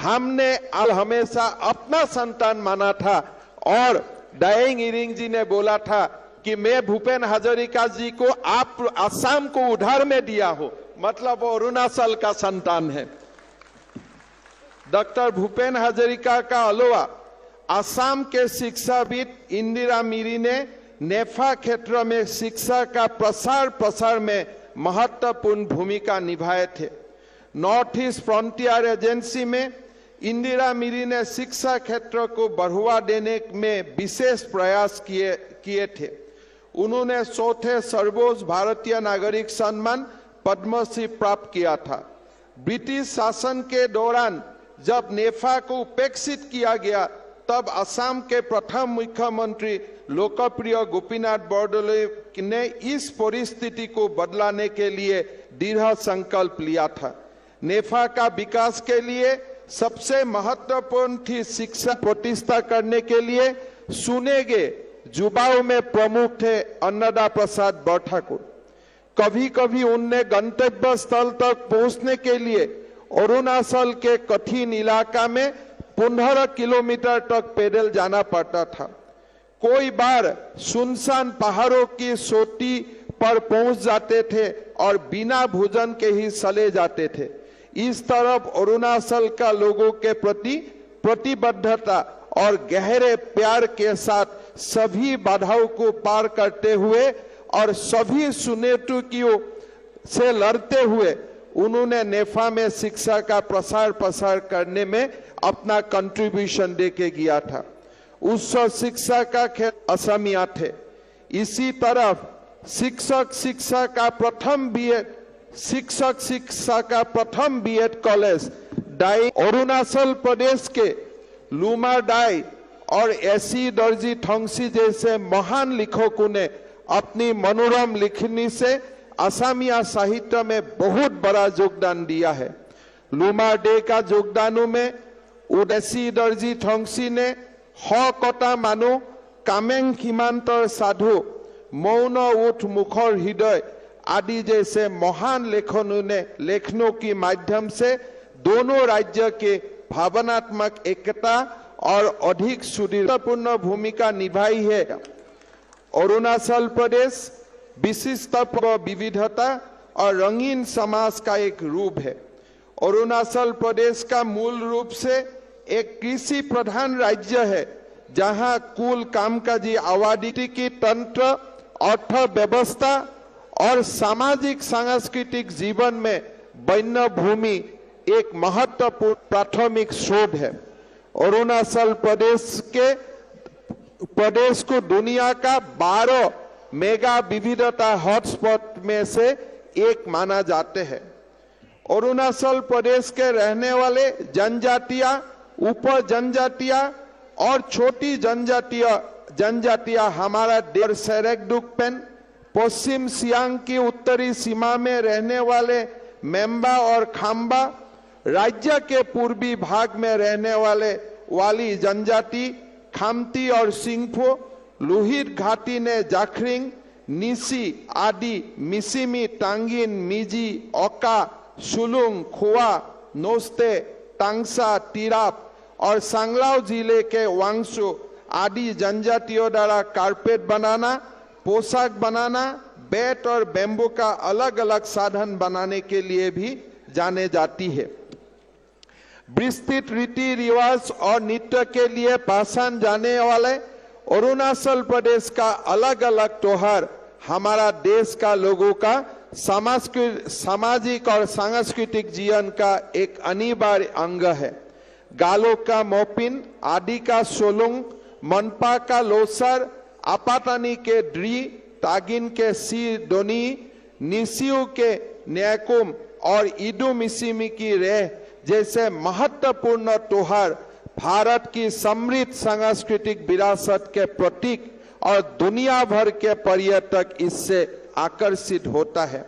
हमने हमेशा अपना संतान माना था और दायिंग इरिंग जी ने बोला था कि मैं भूपेन हजारिका जी को आप असम को उधार में दिया हो, मतलब वो अरुणाचल का संतान है। डॉक्टर भूपेन हजारिका का अलावा असम के शिक्षाविद इंदिरा मिरी ने नेफा क्षेत्र में शिक्षा का प्रसार में महत्वपूर्ण भूमिका निभाए थे। नॉर्थ ईस्ट फ्रंटियर एजेंसी में इंदिरा मिरी ने शिक्षा क्षेत्र को बढ़ावा देने में विशेष प्रयास किए थे। उन्होंने चौथे सर्वोच्च भारतीय नागरिक सम्मान पद्मश्री प्राप्त किया था। ब्रिटिश शासन के दौरान जब नेफा को उपेक्षित किया गया तब असम के प्रथम मुख्यमंत्री लोकप्रिय गोपीनाथ बरदলৈ ने इस परिस्थिति को बदलाने के लिए दृढ़ संकल्प लिया था। नेफा का विकास के लिए सबसे महत्वपूर्ण थी शिक्षा प्रतिष्ठा करने के लिए चुने गए युवाओं में प्रमुख थे अन्नदा प्रसाद बरठाकुर। कभी कभी उनने गंतव्य स्थल तक पहुंचने के लिए अरुणाचल के कठिन इलाका में 15 किलोमीटर तक पैदल जाना पड़ता था। कोई बार सुनसान पहाड़ों की चोटी पर पहुंच जाते थे और बिना भोजन के ही चले जाते थे। इस तरफ अरुणाचल का लोगों के प्रति प्रतिबद्धता और गहरे प्यार के साथ सभी बाधाओं को पार करते हुए और सभी चुनौतियों से लड़ते हुए उन्होंने नेफा में शिक्षा का प्रसार करने में अपना कंट्रीब्यूशन देके गया था। उस शिक्षा का क्षेत्र असमिया थे। इसी तरफ शिक्षक शिक्षा का प्रथम BEd college die Arunachal Pradesh के लुमा डाई और एसी दर्जी थोंगसी जैसे महान लेखकों ने अपनी मनोरम लिखनी से असमिया साहित्य में बहुत बड़ा योगदान दिया है। लुमा डे का योगदानों में उदेसी दर्जी थोंगसी ने ह कटा मानु कामेंग हिमांतर साधु मौन उठ मुखर हृदय आदि जैसे महान लेखनों के माध्यम से दोनों राज्य के भावनात्मक एकता और अधिक सुदृढ़पूर्ण भूमिका निभाई है। अरुणाचल प्रदेश विशिष्ट विविधता और रंगीन समाज का एक रूप है। अरुणाचल प्रदेश का मूल रूप से एक कृषि प्रधान राज्य है, जहां कुल कामकाजी आबादी की तंत्र, अर्थव्यवस्था और सामाजिक सांस्कृतिक जीवन में वन्य भूमि एक महत्वपूर्ण प्राथमिक स्रोत है। अरुणाचल प्रदेश को दुनिया का 12 मेगा विविधता हॉटस्पॉट में से एक माना जाते हैं। अरुणाचल प्रदेश के रहने वाले जनजातियां, उप जनजातियां और छोटी जनजातियां हमारा देश सेरेकडुकपेन, पश्चिम सियांग की उत्तरी सीमा में रहने वाले मेंबा और खाम्बा, राज्य के पूर्वी भाग में रहने वाली जनजाति खामती और सिंगफो, लोहित घाटी ने जाखरिंग, निसी आदि, मिसिमी, टांगिन, मिजी, ओका, सुलुंग, खोआ, नोस्ते, टांगसा, तिराप और सांगलाव जिले के वांगसू आदि जनजातियों द्वारा कारपेट बनाना, पोशाक बनाना, बैट और बेम्बू का अलग अलग साधन बनाने के लिए भी जाने जाती है। विस्तृत रीति रिवाज और नृत्य के लिए पहचान जाने वाले अरुणाचल प्रदेश का अलग अलग त्योहार हमारा देश का लोगों का सामाजिक और सांस्कृतिक जीवन का एक अनिवार्य अंग है। गालो का मोपिन, आदि का सोलुंग, मनपा का लोसर, आपातानी के ड्री, तागिन के सी डोनी, निसियू के न्याकुम और ईदू मिसिमी की रेह जैसे महत्वपूर्ण त्योहार भारत की समृद्ध सांस्कृतिक विरासत के प्रतीक और दुनिया भर के पर्यटक इससे आकर्षित होता है।